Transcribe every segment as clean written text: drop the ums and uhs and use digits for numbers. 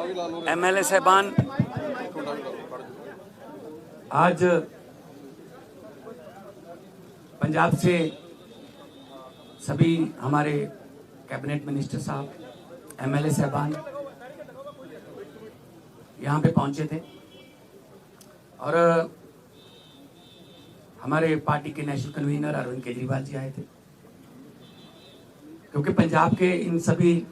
MLA साहबान, आज पंजाब से सभी हमारे कैबिनेट मिनिस्टर साहब, एमएलए साहबान यहाँ पे पहुंचे थे और हमारे पार्टी के नेशनल कन्वीनर अरविंद केजरीवाल जी आए थे। क्योंकि पंजाब के इन सभी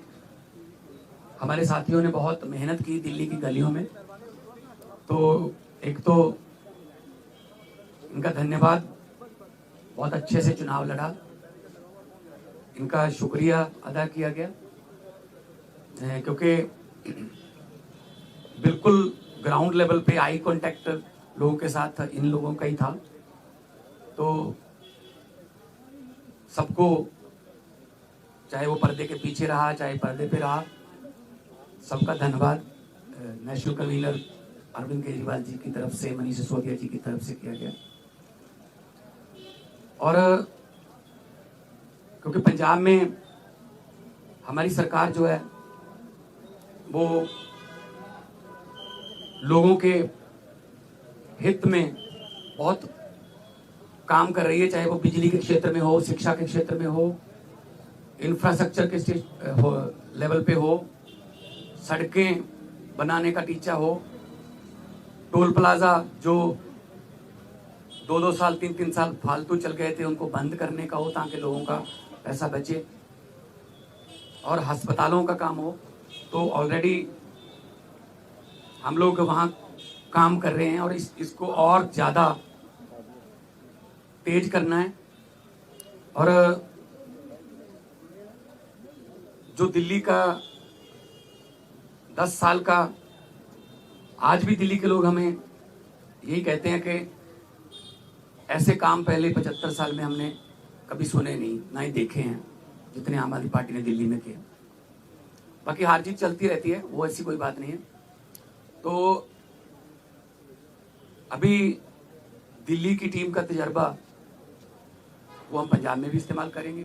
हमारे साथियों ने बहुत मेहनत की दिल्ली की गलियों में, तो एक तो इनका धन्यवाद, बहुत अच्छे से चुनाव लड़ा, इनका शुक्रिया अदा किया गया। क्योंकि बिल्कुल ग्राउंड लेवल पे आई कांटेक्ट लोगों के साथ इन लोगों का ही था, तो सबको, चाहे वो पर्दे के पीछे रहा चाहे पर्दे पे रहा, सबका धन्यवाद नेशनल कन्वीनर अरविंद केजरीवाल जी की तरफ से, मनीष सिसोदिया जी की तरफ से किया गया। और क्योंकि पंजाब में हमारी सरकार जो है वो लोगों के हित में बहुत काम कर रही है, चाहे वो बिजली के क्षेत्र में हो, शिक्षा के क्षेत्र में हो, इंफ्रास्ट्रक्चर के लेवल पे हो, सड़कें बनाने का टीचा हो, टोल प्लाजा जो 2-2 साल 3-3 साल फालतू चल गए थे उनको बंद करने का हो ताकि लोगों का पैसा बचे, और अस्पतालों का काम हो। तो ऑलरेडी हम लोग वहाँ काम कर रहे हैं और इसको और ज़्यादा तेज करना है। और जो दिल्ली का 10 साल का, आज भी दिल्ली के लोग हमें यही कहते हैं कि ऐसे काम पहले 75 साल में हमने कभी सुने नहीं, ना ही देखे हैं जितने आम आदमी पार्टी ने दिल्ली में किए। बाकी हार जीत चलती रहती है, वो ऐसी कोई बात नहीं है। तो अभी दिल्ली की टीम का तजर्बा वो हम पंजाब में भी इस्तेमाल करेंगे।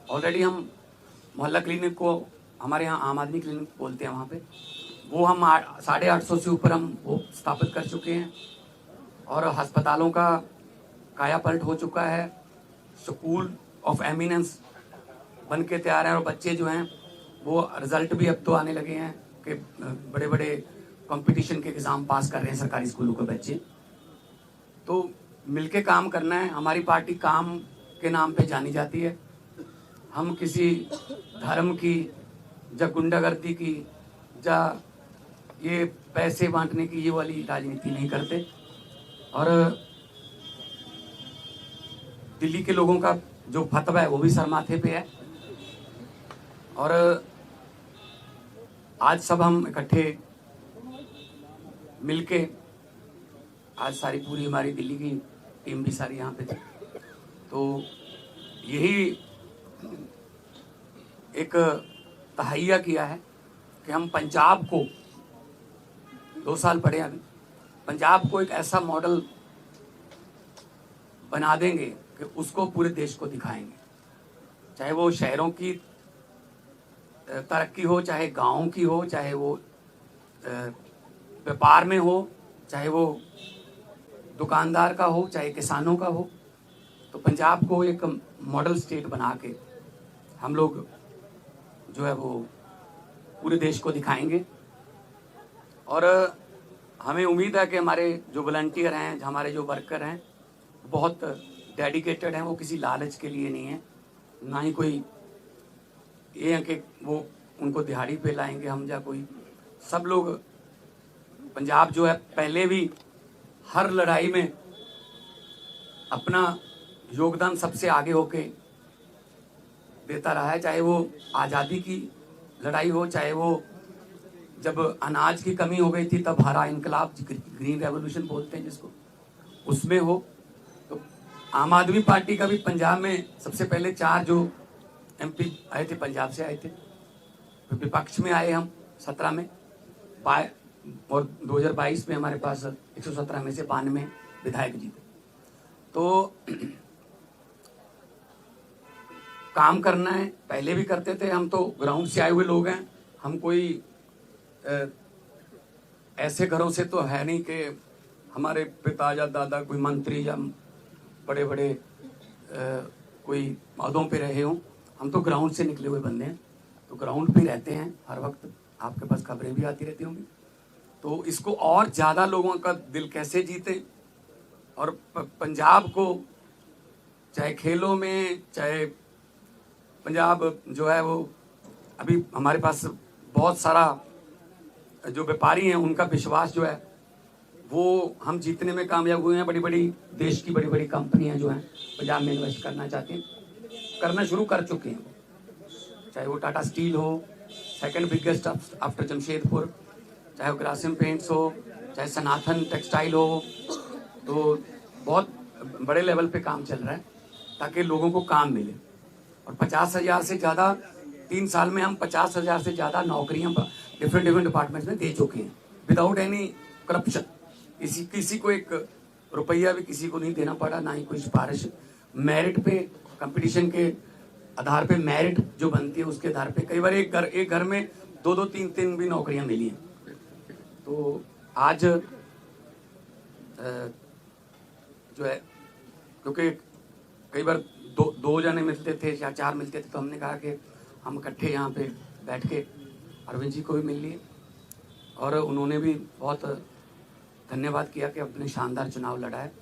ऑलरेडी हम मोहल्ला क्लिनिक को, हमारे यहाँ आम आदमी क्लिनिक बोलते हैं, वहाँ पे वो हम 850 से ऊपर हम वो स्थापित कर चुके हैं और अस्पतालों का काया पलट हो चुका है। स्कूल ऑफ एमिनेंस बन के तैयार हैं और बच्चे जो हैं वो रिजल्ट भी अब तो आने लगे हैं कि बड़े बड़े कंपटीशन के एग्ज़ाम पास कर रहे हैं सरकारी स्कूलों के बच्चे। तो मिलके काम करना है। हमारी पार्टी काम के नाम पे जानी जाती है। हम किसी धर्म की या गुंडागर्दी की या ये पैसे बांटने की ये वाली राजनीति नहीं करते। और दिल्ली के लोगों का जो फतवा है वो भी सर माथे पे है। और आज सब हम इकट्ठे मिलके, आज सारी पूरी हमारी दिल्ली की टीम भी सारी यहाँ पे थी, तो यही एक तहैया किया है कि हम पंजाब को, 2 साल पड़े अभी, पंजाब को एक ऐसा मॉडल बना देंगे कि उसको पूरे देश को दिखाएंगे। चाहे वो शहरों की तरक्की हो, चाहे गाँव की हो, चाहे वो व्यापार में हो, चाहे वो दुकानदार का हो, चाहे किसानों का हो, तो पंजाब को एक मॉडल स्टेट बना के हम लोग जो है वो पूरे देश को दिखाएंगे। और हमें उम्मीद है कि हमारे जो वॉलंटियर हैं, हमारे जो वर्कर हैं, बहुत डेडिकेटेड हैं। वो किसी लालच के लिए नहीं है, ना ही कोई ये है कि वो उनको दिहाड़ी पे लाएंगे हम, या कोई, सब लोग पंजाब जो है पहले भी हर लड़ाई में अपना योगदान सबसे आगे होके देता रहा है। चाहे वो आज़ादी की लड़ाई हो, चाहे वो जब अनाज की कमी हो गई थी तब हरा इनकलाब, ग्रीन रेवोल्यूशन बोलते हैं जिसको, उसमें हो। तो आम आदमी पार्टी का भी पंजाब में सबसे पहले 4 जो MP आए थे पंजाब से आए थे, विपक्ष में आए हम 17 में, और 2022 में हमारे पास 117 में से 92 विधायक जीते। तो काम करना है, पहले भी करते थे हम, तो ग्राउंड से आए हुए लोग हैं। हम कोई ऐसे घरों से तो है नहीं कि हमारे पिता या दादा कोई मंत्री या बड़े बड़े कोई पदों पे रहे हों। हम तो ग्राउंड से निकले हुए बंदे हैं, तो ग्राउंड पे रहते हैं हर वक्त। आपके पास खबरें भी आती रहती होंगी। तो इसको और ज़्यादा लोगों का दिल कैसे जीते, और पंजाब को चाहे खेलों में, चाहे पंजाब जो है वो अभी हमारे पास बहुत सारा जो व्यापारी हैं उनका विश्वास जो है वो हम जीतने में कामयाब हुए हैं। बड़ी बड़ी देश की बड़ी बड़ी कंपनियां जो हैं पंजाब में इन्वेस्ट करना चाहती हैं, करना शुरू कर चुके हैं। चाहे वो टाटा स्टील हो, सेकंड बिगेस्ट आफ्टर जमशेदपुर, चाहे वो ग्रासिम पेंट्स हो, चाहे सनातन टेक्सटाइल हो, तो बहुत बड़े लेवल पे काम चल रहा है ताकि लोगों को काम मिले। और 50,000 से ज़्यादा 3 साल में हम 50,000 से ज़्यादा नौकरियां डिफरेंट डिपार्टमेंट्स में दे चुके हैं विदाउट एनी करप्शन। किसी को एक रुपया भी किसी को नहीं देना पड़ा, ना ही कोई सिफारिश। मेरिट पे, कंपटीशन के आधार पे मेरिट जो बनती है उसके आधार पे कई बार एक घर में 2-2, 3-3 भी नौकरियां मिली हैं। तो आज जो है, क्योंकि कई बार दो जने मिलते थे या 4 मिलते थे, तो हमने कहा कि हम इकट्ठे यहाँ पे बैठ के अरविंद जी को भी मिल लिए, और उन्होंने भी बहुत धन्यवाद किया कि अपने शानदार चुनाव लड़ा है।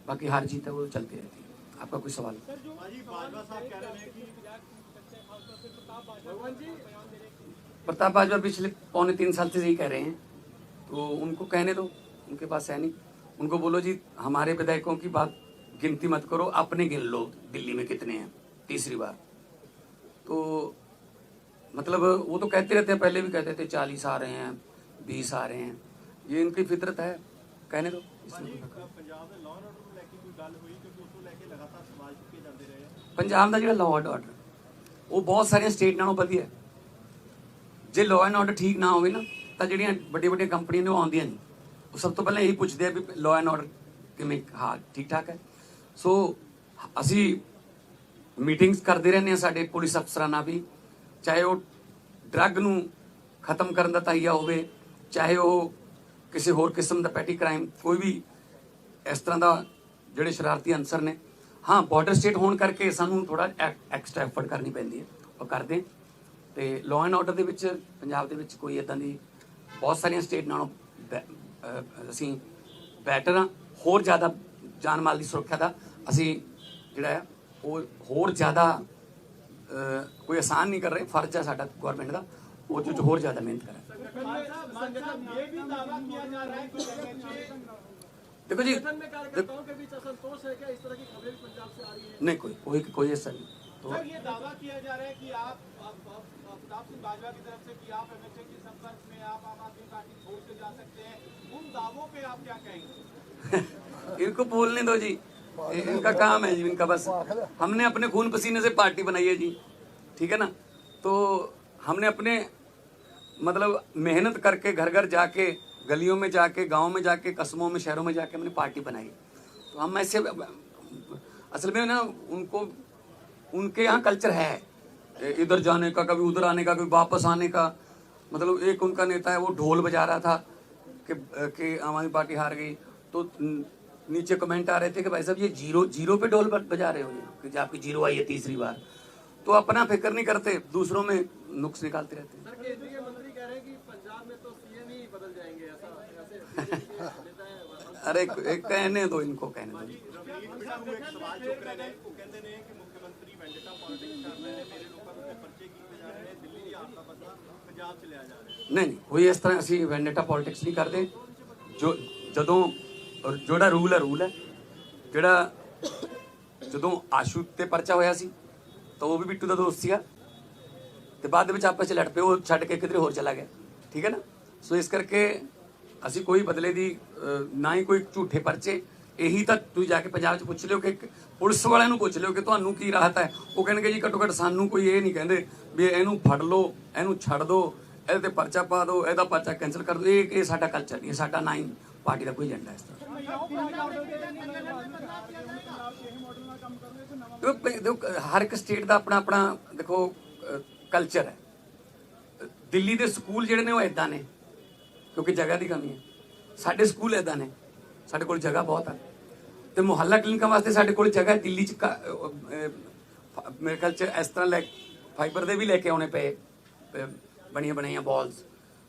बाकी हार जीत है वो चलती रहती है। आपका कोई सवाल? प्रताप बाजवा पिछले 2.25 साल से यही कह रहे हैं, तो उनको कहने दो, उनके पास है नहीं। उनको बोलो जी हमारे विधायकों की बात गिनती मत करो, अपने गिन लो दिल्ली में कितने हैं तीसरी बार। तो मतलब वो तो कहते रहते हैं, पहले भी कहते थे 40 आ रहे हैं, 20 आ रहे हैं, ये इनकी फितरत है, कहने दो। पंजाब का जो लॉ एंड ऑर्डर वो बहुत सारे स्टेट नालों वधिया है। जे लॉ एंड ऑर्डर ठीक ना होवे ना, तो ਜਿਹੜੀਆਂ ਵੱਡੀਆਂ ਕੰਪਨੀਆਂ ਨੇ ਉਹ ਆਉਂਦੀਆਂ ਨਹੀਂ। ਉਹ ਸਭ ਤੋਂ ਪਹਿਲਾਂ ਇਹੀ ਪੁੱਛਦੇ ਆ ਵੀ ਲॉ ਐਂਡ ਆਰਡਰ ਕਿਵੇਂ, ਹਾਂ ਠੀਕ ਠਾਕ ਹੈ। ਸੋ ਅਸੀਂ ਮੀਟਿੰਗਸ ਕਰਦੇ ਰਹਿੰਦੇ ਹਾਂ ਸਾਡੇ ਪੁਲਿਸ ਅਫਸਰਾਂ ਨਾਲ ਵੀ, ਚਾਹੇ ਉਹ ਡਰੱਗ ਨੂੰ ਖਤਮ ਕਰਨ ਦਾ ਤਾਈਆ ਹੋਵੇ, ਚਾਹੇ ਉਹ ਕਿਸੇ ਹੋਰ ਕਿਸਮ ਦਾ ਪੈਟੀ ਕ੍ਰਾਈਮ, ਕੋਈ ਵੀ ਇਸ ਤਰ੍ਹਾਂ ਦਾ ਜਿਹੜੇ ਸ਼ਰਾਰਤੀ ਅਨਸਰ ਨੇ। हाँ बॉर्डर स्टेट होने करके सानू थोड़ा एक्सट्रा एफर्ट करनी पैंदी है, और करते। तो लॉ एंड ऑर्डर के पंजाब के कोई इदां दी बहुत सारिया स्टेट नालों असी बैटर हाँ। होर ज़्यादा जान माल की सुरक्षा का असी जिहड़ा है वो होर ज़्यादा कोई आसान नहीं कर रहे। फर्ज है साडा गौरमेंट का वो जो होर ज़्यादा मेहनत करें। देखो जी, नहीं कोई ऐसा नहीं। तो सर ये दावा किया जा रहा है कि आप प्रताप सिंह बाजवा की तरफ से कि आप एमएचए के संपर्क में, आप आम आदमी पार्टी छोड़ के जा सकते हैं, उन दावों पे आप क्या कहेंगे? इनको बोलने दो जी, इनका काम है जी, इनका बस। हमने अपने खून पसीने से पार्टी बनाई है जी, ठीक है ना। तो हमने अपने मतलब मेहनत करके घर घर जाके, गलियों में जाके, गांव में जाके, कस्बों में, शहरों में जाके हमने पार्टी बनाई। तो हम ऐसे असल में ना उनके यहाँ कल्चर है इधर जाने का, कभी उधर आने का, कभी वापस आने का। मतलब एक उनका नेता है वो ढोल बजा रहा था कि आम आदमी पार्टी हार गई, तो नीचे कमेंट आ रहे थे कि भाई साहब ये जीरो पे ढोल बजा रहे हो कि आपकी जीरो आई है तीसरी बार। तो अपना फिक्र नहीं करते, दूसरों में नुक्स निकालते रहते हैं। केंद्रीय मंत्री कह रहे हैं कि पंजाब में तो सीएम ही बदल जाएंगे, ऐसा अरे कहने दो, इनको कहने दो। नहीं कोई इस तरह असी वेंडेटा पॉलिटिक्स नहीं करते। जोड़ा रूल है जोड़ा जो आशू ते परचा होया सी तो वो भी बिट्टू का दोस्त सीगा, तो बाद में आपस लड़ पे, वो छड़ के किधरे होर चला गया, ठीक है ना। सो इस करके असी कोई बदले दी ना ही कोई झूठे परचे। यही तो तुम जाके पंजाब पुछ लियो कि पुलिस वाले पुछ लियो कि तुहानू की राहत है, वो कहेंगे जी घट्टो घट्ट सानू कोई ये नहीं कहते भी इनू फड़ लो, इनू छड़ दो, ये परचा पा दो, यदा परचा कैंसल कर दो। ये साडा कल्चर नहीं, साडा ना ही पार्टी का कोई एजेंडा इस तरह। देखो हर एक स्टेट का अपना अपना देखो कल्चर है। दिल्ली के स्कूल जिहड़े ने वो इदां ने क्योंकि जगह की कमी है। ਸਾਡੇ ਸਕੂਲ ਇਦਾਂ ਨੇ, ਸਾਡੇ ਕੋਲ ਜਗ੍ਹਾ ਬਹੁਤ ਹੈ ਤੇ ਮੁਹੱਲਾ ਕਲੀਨਿਕਾਂ ਵਾਸਤੇ ਸਾਡੇ ਕੋਲ ਜਗ੍ਹਾ ਹੈ। ਦਿੱਲੀ 'ਚ ਮੇਰੇ ਖਿਆਲ 'ਚ ਇਸ ਤਰ੍ਹਾਂ ਫਾਈਬਰ ਦੇ ਵੀ ਲੈ ਕੇ ਆਉਣੇ ਪਏ ਬਣੀਆਂ ਬਣਾਈਆਂ ਬਾਲਸ।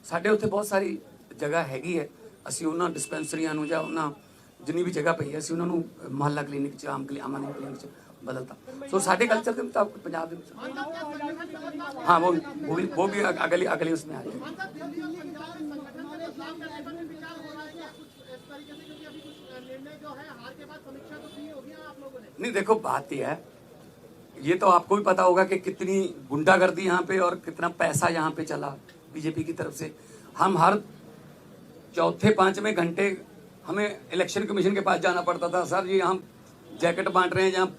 ਸਾਡੇ ਉੱਥੇ ਬਹੁਤ ਸਾਰੀ ਜਗ੍ਹਾ ਹੈਗੀ ਹੈ, ਅਸੀਂ ਉਹਨਾਂ ਡਿਸਪੈਂਸਰੀਆਂ ਨੂੰ ਜਾਂ ਉਹਨਾਂ ਜਿੰਨੀ ਵੀ ਜਗ੍ਹਾ ਪਈ ਹੈ ਅਸੀਂ ਉਹਨਾਂ ਨੂੰ ਮੁਹੱਲਾ ਕਲੀਨਿਕ 'ਚ ਆਮ ਕਲੀਨਿਕ 'ਚ ਬਦਲਤਾ। ਸੋ ਸਾਡੇ ਕਲਚਰ के मुताबिक पंजाब में हाँ वो भी अगली उसमें आ जाएगी। नहीं देखो बात यह है, ये तो आपको भी पता होगा कि कितनी गुंडागर्दी यहाँ पे और कितना पैसा यहाँ पे चला बीजेपी की तरफ से। हम हर चौथे पांचवें घंटे हमें इलेक्शन कमीशन के पास जाना पड़ता था, सर ये हम जैकेट बांट रहे हैं, यहाँ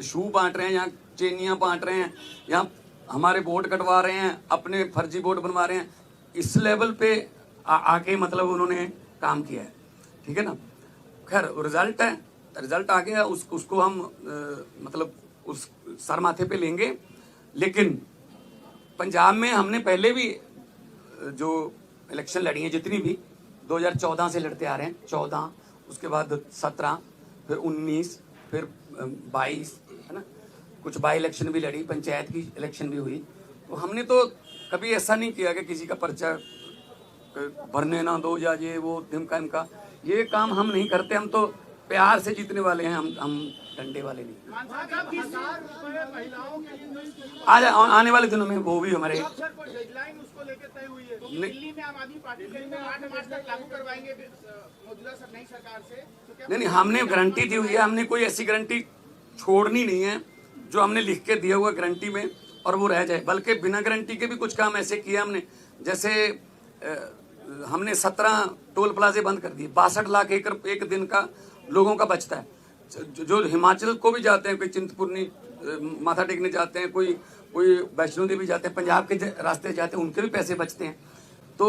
शू बांट रहे हैं, यहाँ चेनियाँ बांट रहे हैं, यहाँ हमारे वोट कटवा रहे हैं, अपने फर्जी वोट बनवा रहे हैं। इस लेवल पे आके मतलब उन्होंने काम किया है, ठीक है ना। खैर रिजल्ट है, रिजल्ट आ गया, उसको हम मतलब उस सर माथे पे लेंगे। लेकिन पंजाब में हमने पहले भी जो इलेक्शन लड़ी हैं जितनी भी 2014 से लड़ते आ रहे हैं, 14 उसके बाद 17 फिर 19 फिर 22 है ना, कुछ बाई इलेक्शन भी लड़ी, पंचायत की इलेक्शन भी हुई। तो हमने तो कभी ऐसा नहीं किया कि किसी का पर्चा भरने ना दो या ये वो धिमका इमका, ये काम हम नहीं करते। हम तो प्यार से जीतने वाले हैं, हम डंडे वाले नहीं। आज आने वाले दिनों में वो भी हमारे नहीं हमने गारंटी दी हुई है, हमने कोई ऐसी गारंटी छोड़नी नहीं है जो हमने लिख के दिया हुआ गारंटी में और वो रह जाए। बल्कि बिना गारंटी के भी कुछ काम ऐसे किया हमने, जैसे हमने 17 टोल प्लाजे बंद कर दिए, 62 लाख एकड़ एक दिन का लोगों का बचता है। जो हिमाचल को भी जाते हैं, कोई चिंतपूर्णी माथा टेकने जाते हैं, कोई वैष्णो देवी जाते हैं, पंजाब के रास्ते जाते हैं, उनके भी पैसे बचते हैं। तो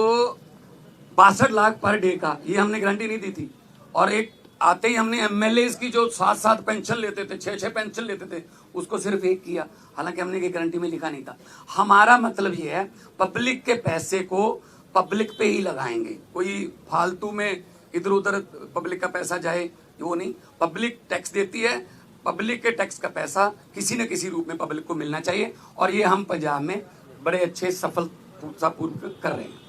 62 लाख पर डे का ये हमने गारंटी नहीं दी थी। और एक आते ही हमने एमएलए की जो 7-7 पेंशन लेते थे, 6-6 पेंशन लेते थे, उसको सिर्फ एक किया, हालांकि हमने ये गारंटी में लिखा नहीं था। हमारा मतलब ये है पब्लिक के पैसे को पब्लिक पे ही लगाएंगे, कोई फालतू में इधर उधर पब्लिक का पैसा जाए वो नहीं। पब्लिक टैक्स देती है, पब्लिक के टैक्स का पैसा किसी न किसी रूप में पब्लिक को मिलना चाहिए और ये हम पंजाब में बड़े अच्छे सफलतापूर्वक कर रहे हैं।